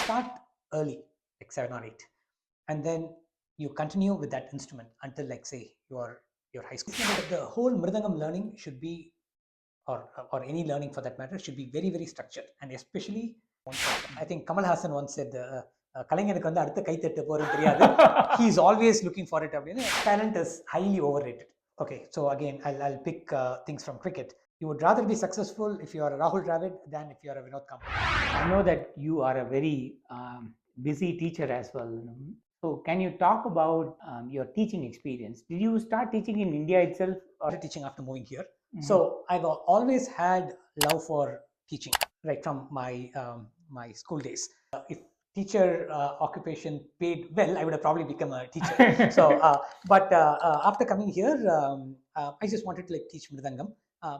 start early, like 7 or 8, and then you continue with that instrument until like say your high school. The whole Mridangam learning should be, or any learning for that matter, should be very very structured, and especially I think Kamal Hassan once said, கலைஞனுக்கு வந்து அடுத்த கைத்தட்டு போறது தெரியாது. He is always looking for it. Talent is highly overrated. Okay, so again, I'll pick things from cricket. You would rather be successful if you are a Rahul Dravid than if you are a Vinod Kambli. I know that you are a very busy teacher as well. So can you talk about your teaching experience? Did you start teaching in India itself? Or teaching after moving here? So I've always had love for teaching, right from my school days. If teacher occupation paid well, I would have probably become a teacher. So, but after coming here, I just wanted to like teach Mridangam.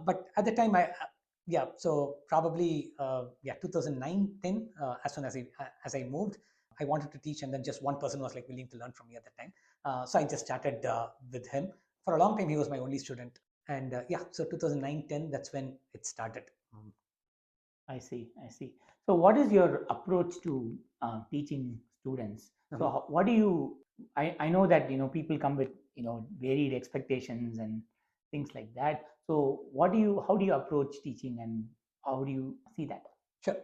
But at the time, so probably 2009-10, as soon as I moved, I wanted to teach, and then just one person was like willing to learn from me at the time. So I just started with him. For a long time, he was my only student. And so 2009-10, that's when it started. I see. So what is your approach to teaching students? So what do you, I know that, people come with, varied expectations and things like that. So how do you approach teaching, and how do you see that? Sure.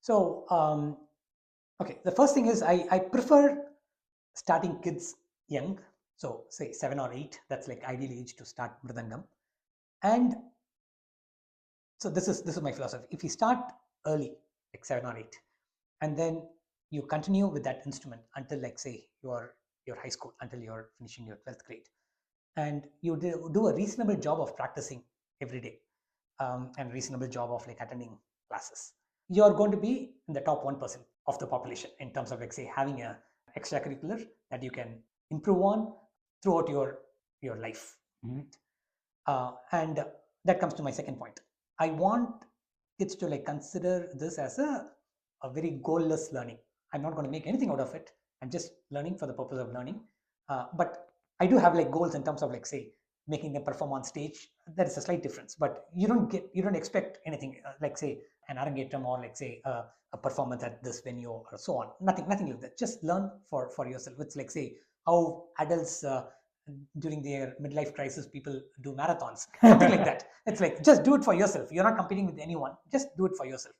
So, okay, the first thing is I prefer starting kids young. So say 7 or 8, that's like ideal age to start Mridangam. And so this is my philosophy. If you start early, like 7 or 8, and then you continue with that instrument until like say your high school, until you're finishing your 12th grade, and you do a reasonable job of practicing every day, and reasonable job of like attending classes, you're going to be in the top 1% of the population in terms of like say having a extracurricular that you can improve on throughout your life. And that comes to my second point. I want kids to like consider this as a very goalless learning. I'm not going to make anything out of it. I'm just learning for the purpose of learning. But I do have like goals in terms of like say making them perform on stage. That is a slight difference, but you don't expect anything like say an arangetram or like say a performance at this venue or so on. Nothing like that. Just learn for yourself. It's like say how adults during their midlife crisis, people do marathons, something like that. It's like just do it for yourself. You're not competing with anyone. Just do it for yourself.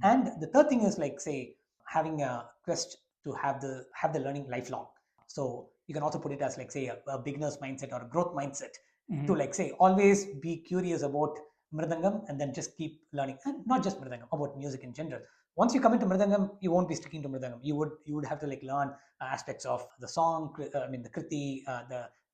And the third thing is like say having a quest to have the learning lifelong. So you can also put it as like say a beginner's mindset or a growth mindset, to like say always be curious about Mridangam and then just keep learning, and not just Mridangam, about music in general. Once you come into Mridangam, you won't be sticking to Mridangam. You would have to like learn aspects of the song, the kriti,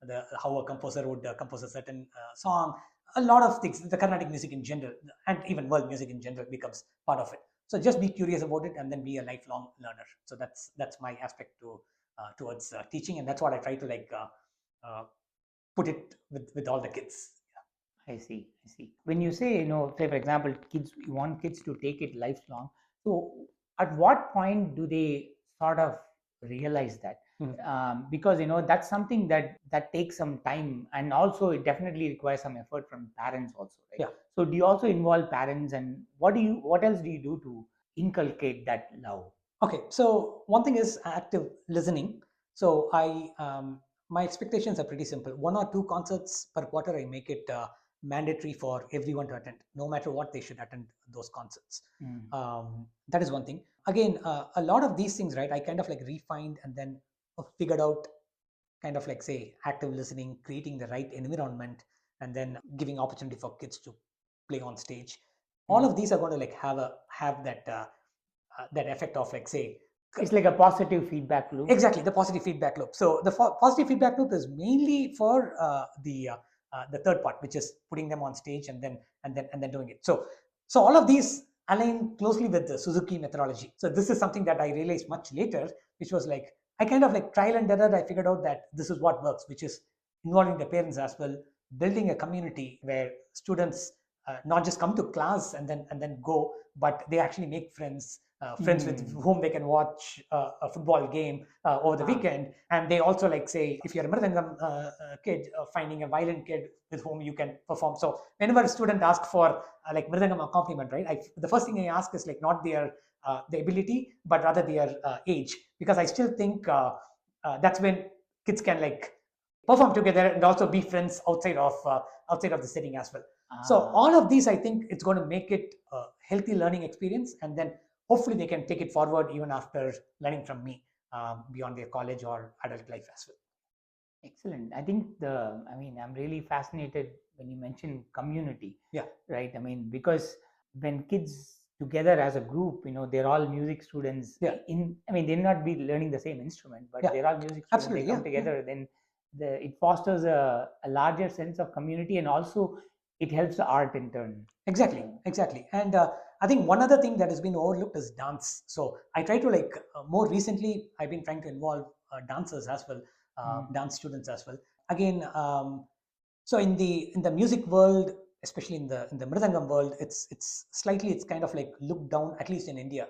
the how a composer would compose a certain song, a lot of things. The Carnatic music in general, and even world music in general, becomes part of it. So just be curious about it, and then be a lifelong learner. So that's my aspect towards teaching, and that's what I try to like put it with all the kids. I see. When you say, say for example, you want kids to take it lifelong. So at what point do they sort of realize that? Because that's something that takes some time, and also it definitely requires some effort from parents also, right? Yeah. So do you also involve parents, and what else do you do to inculcate that love? Okay, so one thing is active listening. So my expectations are pretty simple. 1 or 2 concerts per quarter, I make it mandatory for everyone to attend. No matter what, they should attend those concerts. That is one thing. Again, a lot of these things, right, I kind of like refined and then figured out, kind of like say active listening, creating the right environment, and then giving opportunity for kids to play on stage. All of these are going to like have that effect of like say, it's like a positive feedback loop. Exactly, the positive feedback loop. So the positive feedback loop is mainly for the third part, which is putting them on stage and then doing it. So all of these align closely with the Suzuki methodology. So this is something that I realized much later, which was like I kind of like trial and error. I figured out that this is what works, which is involving the parents as well, building a community where students not just come to class and then go, but they actually make friends with whom they can watch a football game over the weekend. And they also like say, if you're a Mridangam kid, finding a violin kid with whom you can perform. So whenever a student asks for like Mridangam accompaniment, right, the first thing I ask is like not their the ability, but rather their age, because I still think that's when kids can like perform together and also be friends outside of the setting as well. So all of these, I think it's going to make it a healthy learning experience, and then hopefully they can take it forward even after learning from me beyond their college or adult life as well. Excellent. I think I'm really fascinated when you mention community. Yeah. Right. I mean, because when kids together as a group, they're all music students. Yeah. They'll not be learning the same instrument, but Yeah. they're all music students. Absolutely. They come together, then it fosters a larger sense of community, and also it helps the art in turn. Exactly. And I think one other thing that has been overlooked is dance. So I try to more recently, I've been trying to involve dancers as well, dance students as well. Again, so in the music world, especially in the Mridangam world, it's slightly, it's kind of like looked down, at least in India,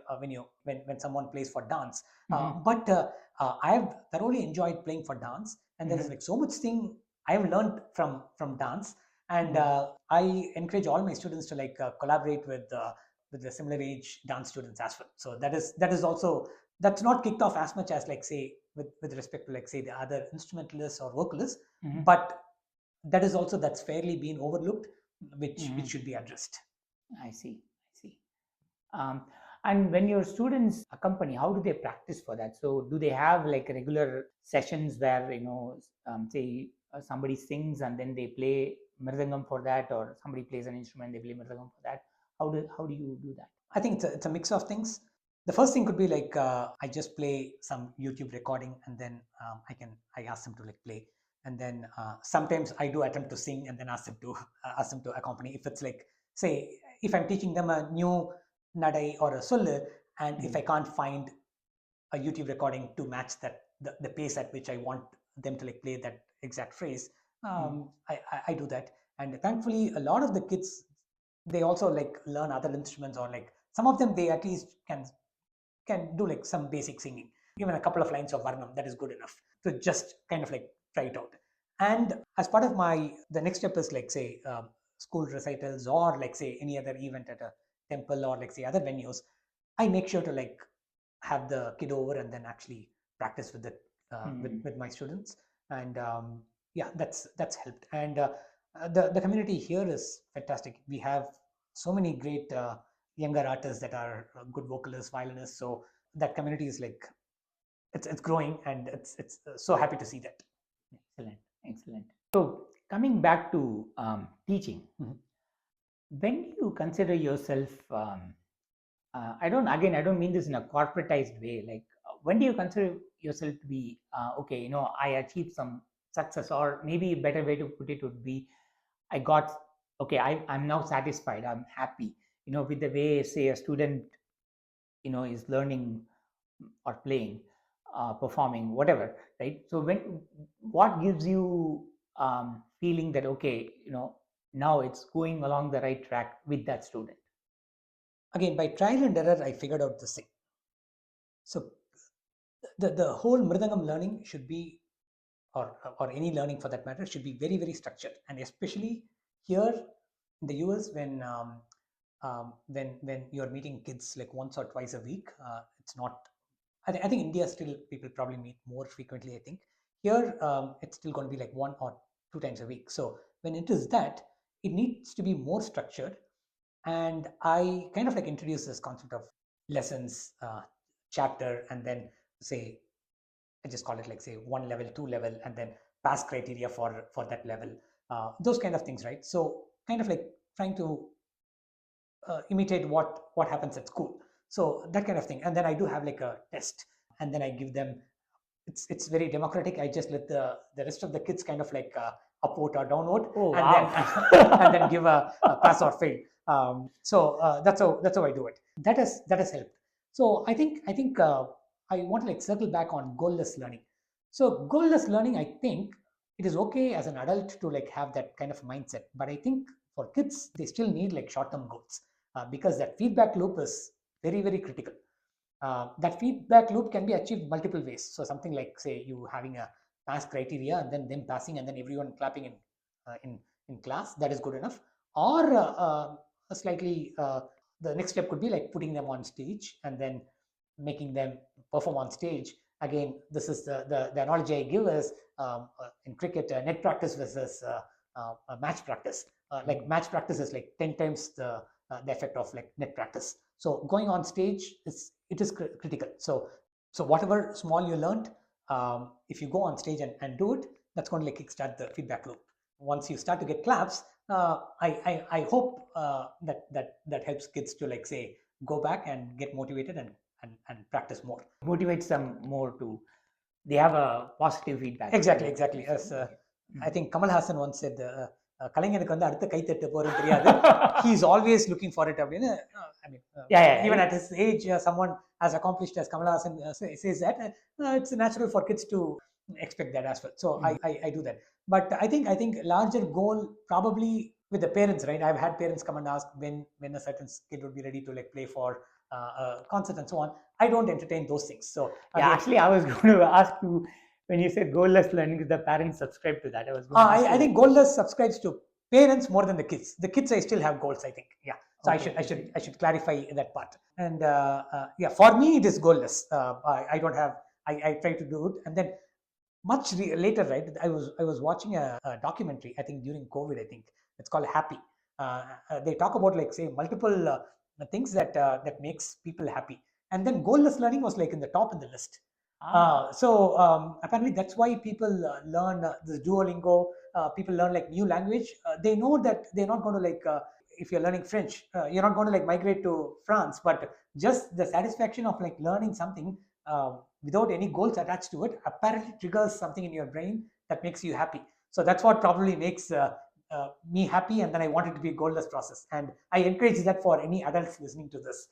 when someone plays for dance. But I have thoroughly enjoyed playing for dance, and there is like so much thing I have learned from dance. And I encourage all my students to collaborate with the similar age dance students as well. So that is also, that's not kicked off as much as say with respect to say the other instrumentalists or vocalists, but that is also, that's fairly been overlooked, which should be addressed. I see. And when your students accompany, how do they practice for that? So do they have like regular sessions where say somebody sings and then they play mridangam for that, or somebody plays an instrument, they play mridangam for that? How do you do that? I think it's a mix of things. The first thing could be I just play some YouTube recording, and then I ask them to play, and then sometimes I do attempt to sing and then ask them to accompany. If it's say if I'm teaching them a new nadai or a sollu, and if I can't find a YouTube recording to match that the pace at which I want them to play that exact phrase, I do that. And thankfully, a lot of the kids, they also learn other instruments, or some of them, they at least can do some basic singing. Even a couple of lines of varnam, that is good enough to just kind of try it out. And as part of the next step is say school recitals, or say any other event at a temple, or say other venues, I make sure to have the kid over and then actually practice with with my students. And yeah, that's helped. And the community here is fantastic. We have so many great younger artists that are good vocalists, violinists. So that community is it's growing, and it's so happy to see that. Excellent. So coming back to teaching, when do you consider yourself? I don't mean this in a corporatized way. When do you consider yourself to be okay? I achieved some success, or maybe a better way to put it would be, I got okay. I'm now satisfied. I'm happy. With the way, say, a student, is learning or playing, performing, whatever, right? So what gives you feeling that okay, now it's going along the right track with that student? Again, by trial and error, I figured out this thing. So the whole Mridangam learning should be, or any learning for that matter, should be very, very structured. And especially here in the US, when you're meeting kids once or twice a week, it's not. I think India still, people probably meet more frequently. I think here it's still going to be one or two times a week. So when it is that, it needs to be more structured. And I kind of introduce this concept of lessons, chapter, and then say, I just call it say 1 level, 2 level, and then pass criteria for that level. Those kind of things, right? So kind of trying to imitate what happens at school. So that kind of thing. And then I do have a test, and then I give them. It's very democratic. I just let the rest of the kids kind of upvote or downvote, and wow. then and then give a pass or fail. So that's how I do it. That has helped. So I think I want to circle back on goalless learning. So goalless learning, I think it is okay as an adult to have that kind of mindset, but I think for kids, they still need short-term goals, because that feedback loop is very, very critical. That feedback loop can be achieved multiple ways. So something say you having a pass criteria, and then them passing, and then everyone clapping in class, that is good enough. Or a slightly the next step could be like putting them on stage and then making them perform on stage. Again, this is the analogy I give is in cricket, net practice versus match practice. Like match practice is like 10 times the effect of like net practice. So going on stage it is critical. So whatever small you learned, if you go on stage and do it, that's going to like kickstart the feedback loop. Once you start to get claps, I hope that helps kids to like say go back and get motivated and practice more. Motivates them more to, they have a positive feedback. Exactly. As I think Kamal Hassan once said, கலைஞனுக்கு வந்து அடுத்த கைத்தட்டு போறது தெரியாது. He is always looking for it. I mean, even at his age, someone as accomplished as Kamal Hassan says that it's natural for kids to expect that as well. So I do that. But I think larger goal probably with the parents, right? I've had parents come and ask when a certain kid would be ready to like play for a concert and so on. I don't entertain those things. So actually, I was going to ask you, when you said goalless learning, the parents subscribe to that. I think goalless subscribes to parents more than the kids. The kids, I still have goals, I think. Yeah. So okay. I should clarify that part. And yeah, for me it is goalless. I don't have. I try to do it, and then much later, right? I was watching a documentary. I think during COVID. I think it's called Happy. They talk about like say multiple things that makes people happy, and then goalless learning was like in the top of the list. So apparently that's why people learn this Duolingo. People learn like new language. They know that they're not going to like if you're learning French, you're not going to like migrate to France, but just the satisfaction of like learning something without any goals attached to it apparently triggers something in your brain that makes you happy. So that's what probably makes me happy, and then I want it to be a goalless process, and I encourage that for any adults listening to this.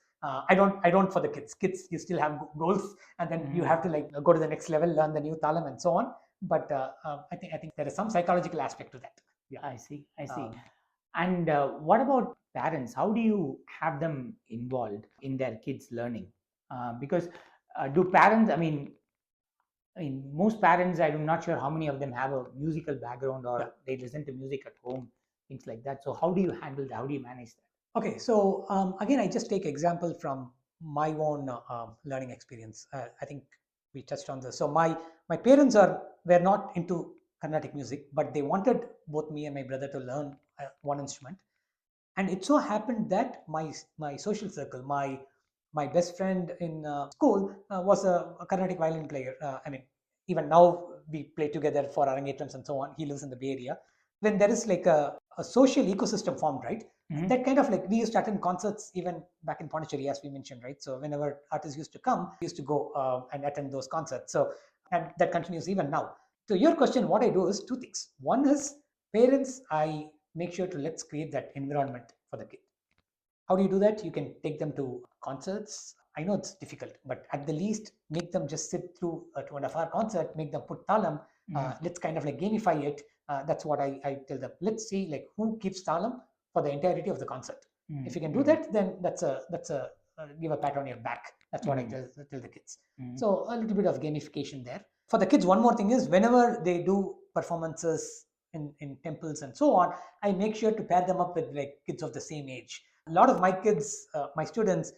I don't for the kids. You still have goals, and then you have to like go to the next level, learn the new talam and so on. But I think there is some psychological aspect to that. Yeah, I see. And what about parents? How do you have them involved in their kids' learning? Because do parents? I mean, most parents, I'm not sure how many of them have a musical background or they listen to music at home, things like that. So how do you handle that? How do you manage that? Okay, so again, I just take example from my own learning experience. I think we touched on this. So my parents were not into Carnatic music, but they wanted both me and my brother to learn one instrument. And it so happened that my social circle, my best friend in school was a Carnatic violin player. I mean, even now we play together for arangetrams and so on. He lives in the Bay Area. When there is like a social ecosystem formed, right? Mm-hmm. That kind of like we used to attend concerts even back in Pondicherry, as we mentioned, right? So whenever artists used to come, we used to go and attend those concerts. So, and that continues even now. So your question, what I do is two things. One is parents, I make sure to let's create that environment for the kid. How do you do that? You can take them to concerts. I know it's difficult, but at the least make them just sit through a 2.5 hour concert, make them put talam. Let's kind of like gamify it. That's what I tell them. Let's see like who keeps talam for the entirety of the concert. If you can do that, then that's a give a pat on your back. That's what I tell the kids. So a little bit of gamification there. For the kids, one more thing is whenever they do performances in temples and so on, I make sure to pair them up with like kids of the same age. A lot of my kids, my students,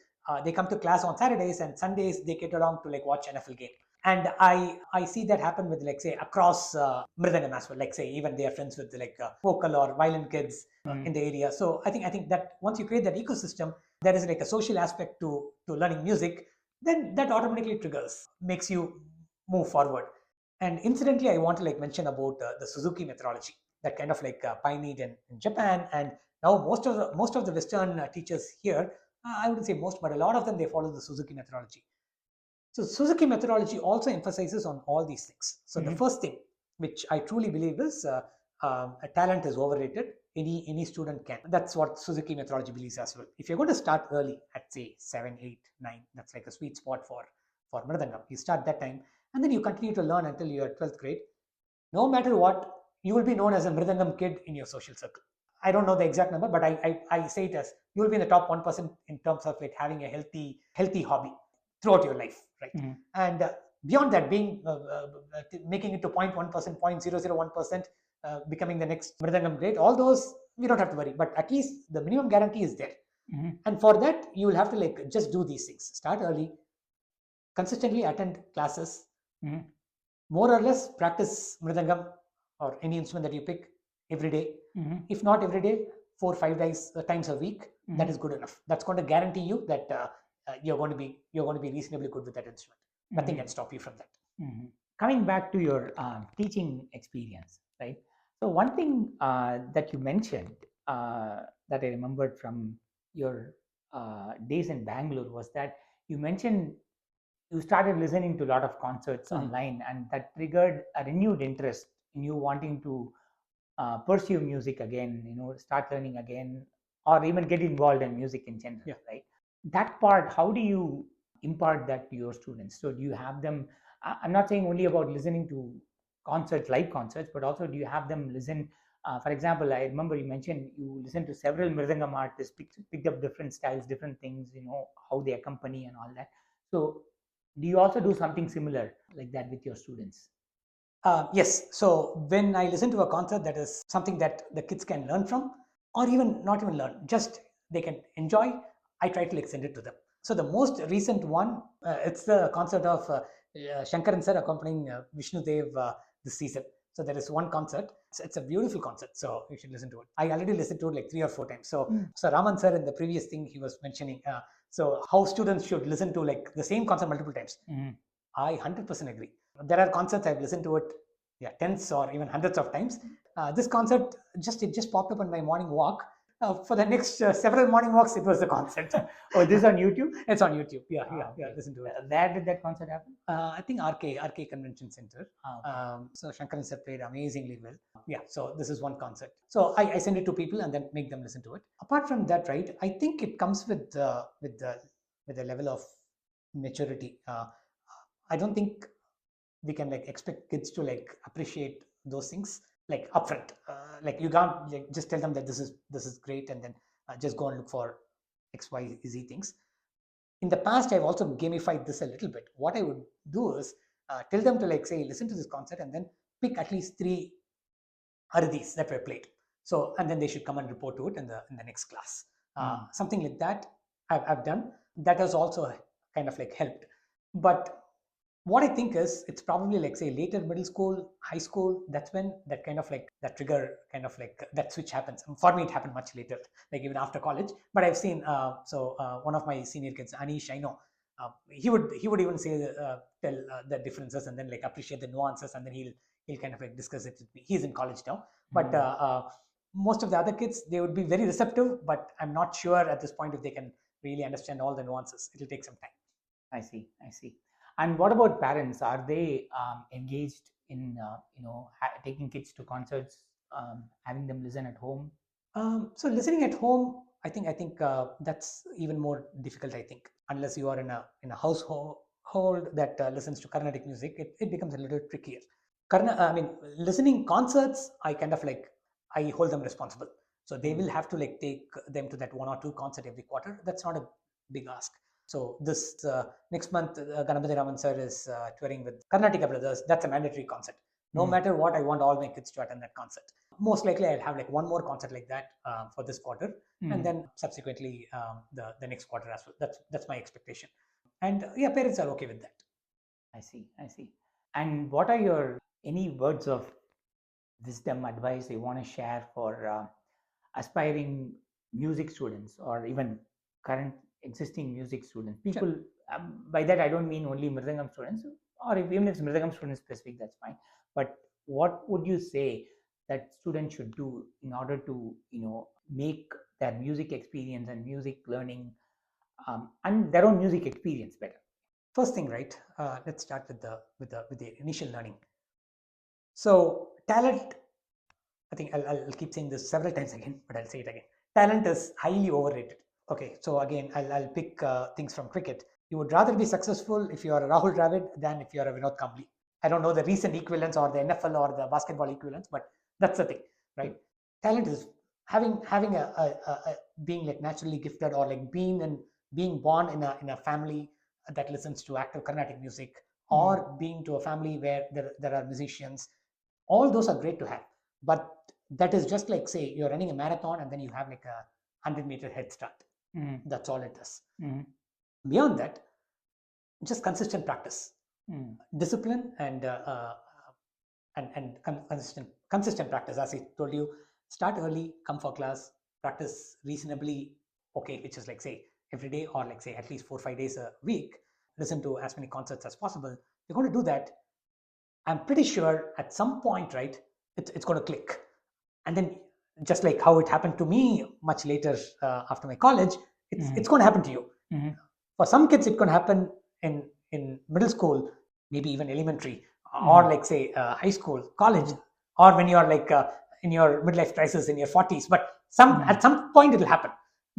they come to class on Saturdays, and Sundays they get along to like watch NFL game. And I see that happen with like say across Mridangam as well. Like say even they are friends with like vocal or violin kids in the area. So I think that once you create that ecosystem, there is like a social aspect to learning music. Then that automatically triggers, makes you move forward. And incidentally, I want to like mention about the Suzuki methodology that kind of like pioneered in Japan, and now most of the Western teachers here, I wouldn't say most, but a lot of them, they follow the Suzuki methodology. So Suzuki methodology also emphasizes on all these things. So the first thing, which I truly believe is a talent is overrated. Any student can. That's what Suzuki methodology believes as well. If you're going to start early at say 7, 8, 9, that's like a sweet spot for Mridangam. You start that time, and then you continue to learn until you're 12th grade. No matter what, you will be known as a Mridangam kid in your social circle. I don't know the exact number, but I say it as you will be in the top 1% in terms of like having a healthy hobby throughout your life, right? And beyond that, being making it to 0.1%, 0.001%, becoming the next Mridangam grade, all those we don't have to worry. But at least the minimum guarantee is there. And for that, you will have to like just do these things. Start early, consistently attend classes, more or less practice mridangam or any instrument that you pick every day. If not every day, 4 or 5 days times a week, that is good enough. That's going to guarantee you that you're going to be reasonably good with that instrument. Nothing can stop you from that. Coming back to your teaching experience, right? So one thing that you mentioned that I remembered from your days in Bangalore was that you mentioned you started listening to a lot of concerts online, and that triggered a renewed interest in you wanting to pursue music again, start learning again, or even get involved in music in general, right? That part, how do you impart that to your students? So do you have them, I'm not saying only about listening to concerts, live concerts, but also do you have them listen, for example, I remember you mentioned you listen to several Mridangam artists, picked up different styles, different things, how they accompany and all that. So do you also do something similar like that with your students? Yes. So when I listen to a concert, that is something that the kids can learn from, or even not even learn, just they can enjoy. I try to extend it to them. So the most recent one, it's the concert of Shankaran sir accompanying Vishnu Dev this season. So there is one concert. It's a beautiful concert. So you should listen to it. I already listened to it like 3 or 4 times. So Raman sir in the previous thing he was mentioning. So how students should listen to like the same concert multiple times. I 100% agree. There are concerts I've listened to it, tens or even hundreds of times. This concert just popped up on my morning walk. For the next several morning walks, it was the concert. Oh, this is on YouTube? It's on YouTube. Okay. Listen to it. Where did that concert happen? I think RK Convention Center. Okay. So Shankaran sir played amazingly well. So this is one concert. So I send it to people and then make them listen to it. Apart from that, right, I think it comes with the level of maturity. I don't think we can like expect kids to like appreciate those things like upfront. Like you can't like just tell them that this is great and then just go and look for X, Y, Z things. In the past, I've also gamified this a little bit. What I would do is tell them to like say listen to this concert and then pick at least 3 Ardis that were played. So and then they should come and report to it in the next class. Something like that I've done. That has also kind of like helped. But what I think is it's probably like say later middle school, high school. That's when that kind of like that trigger kind of like that switch happens. For me, it happened much later, like even after college. But I've seen one of my senior kids, Anish, I know. He would even say tell the differences and then like appreciate the nuances and then he'll kind of like discuss it with me. He's in college now, but most of the other kids they would be very receptive, but I'm not sure at this point if they can really understand all the nuances. It'll take some time. I see. And what about parents? Are they engaged in taking kids to concerts, having them listen at home? So listening at home, I think that's even more difficult. I think unless you are in a household that listens to Carnatic music, it becomes a little trickier. I mean, listening concerts, I kind of like I hold them responsible. So they will have to like take them to that 1 or 2 concert every quarter. That's not a big ask. So this next month, Ganapati Raman sir is touring with Karnataka Brothers. That's a mandatory concert. No matter what, I want all my kids to attend that concert. Most likely, I'll have like one more concert like that for this quarter, and then subsequently the next quarter as well. That's my expectation. And parents are okay with that. I see. And what are your any words of wisdom, advice you want to share for aspiring music students or even current existing music students? People, by that I don't mean only Mridangam students, or even if it's Mridangam students specific, that's fine. But what would you say that students should do in order to make their music experience and music learning and their own music experience better? First thing, right? Let's start with the initial learning. So talent, I think I'll keep saying this several times again, but I'll say it again. Talent is highly overrated. Okay, so again, I'll pick things from cricket. You would rather be successful if you are a Rahul Dravid than if you are a Vinod Kambli. I don't know the recent equivalents or the NFL or the basketball equivalents, but that's the thing, right? Talent is having a being like naturally gifted or like being born in a family that listens to active Carnatic music, or being to a family where there are musicians. All those are great to have, but that is just like say you're running a marathon and then you have like a 100-meter head start. That's all it is. Mm. Beyond that, just consistent practice, Mm. discipline, and consistent practice. As I told you, start early, come for class, practice reasonably okay, which is like say every day or like say at least 4 or 5 days a week. Listen to as many concerts as possible. You're going to do that. I'm pretty sure at some point, right, it's going to click. And then just like how it happened to me much later after my college, it's going to happen to you. Mhm. For some kids, it's going to happen in middle school, maybe even elementary, or like say high school, college, or when you are like in your midlife crisis in your 40s. But at some point it'll happen,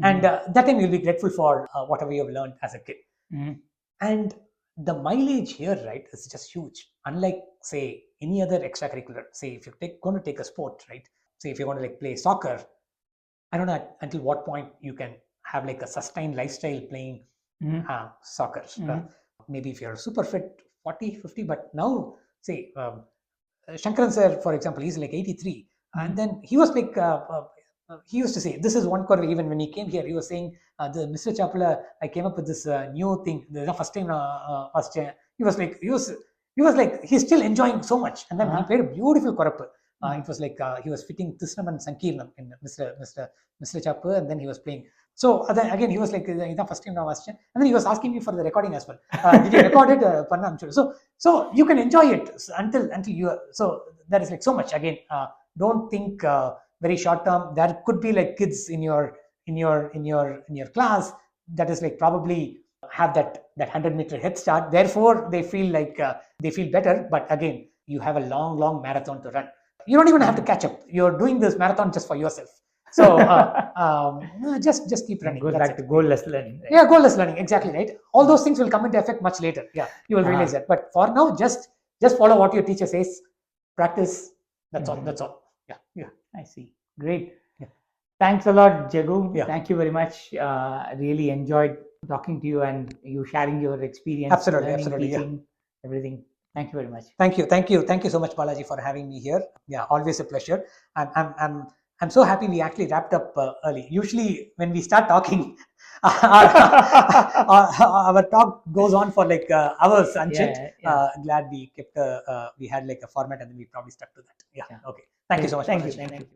and that time you'll be grateful for whatever you have learned as a kid. And the mileage here, right, is just huge. Unlike say any other extracurricular, say if you're going to take a sport, right, say if you're going to like play soccer, I don't know until what point you can have like a sustained lifestyle playing soccer. Maybe if you're super fit, 40, 50, but now say Shankaran sir, for example, he's like 83. And then he was like, he used to say, this is one quarter, even when he came here, he was saying, Mr. Chapula, I came up with this new thing. The first time, he was like, he's still enjoying so much. And then he played a beautiful korappu. It was like he was fitting Tisnam and Sankirnam in Mr. Chappu, and then he was playing. So again, he was like, first time, and then he was asking me for the recording as well. Did you record it? Panna, I'm sure. So you can enjoy it until you. So that is like so much. Again, don't think very short term. There could be like kids in your class that is like probably have that 100-meter head start. Therefore, they feel like they feel better. But again, you have a long marathon to run. You don't even have to catch up. You're doing this marathon just for yourself. So just keep running. Goes back to goalless learning. Right? Yeah, goalless learning. Exactly right. All those things will come into effect much later. Yeah, you will realize that. But for now, just follow what your teacher says. Practice. That's all. That's all. Yeah. I see. Great. Yeah. Thanks a lot, Jaggu. Yeah. Thank you very much. Really enjoyed talking to you and you sharing your experience. Absolutely. Teaching, everything. Thank you very much. Thank you so much, Balaji, for having me here. Yeah, always a pleasure. I'm so happy we actually wrapped up early. Usually, when we start talking, our talk goes on for like hours. Glad we kept we had like a format, and then we probably stuck to that. Yeah. Okay. Thank you so much. Thank you.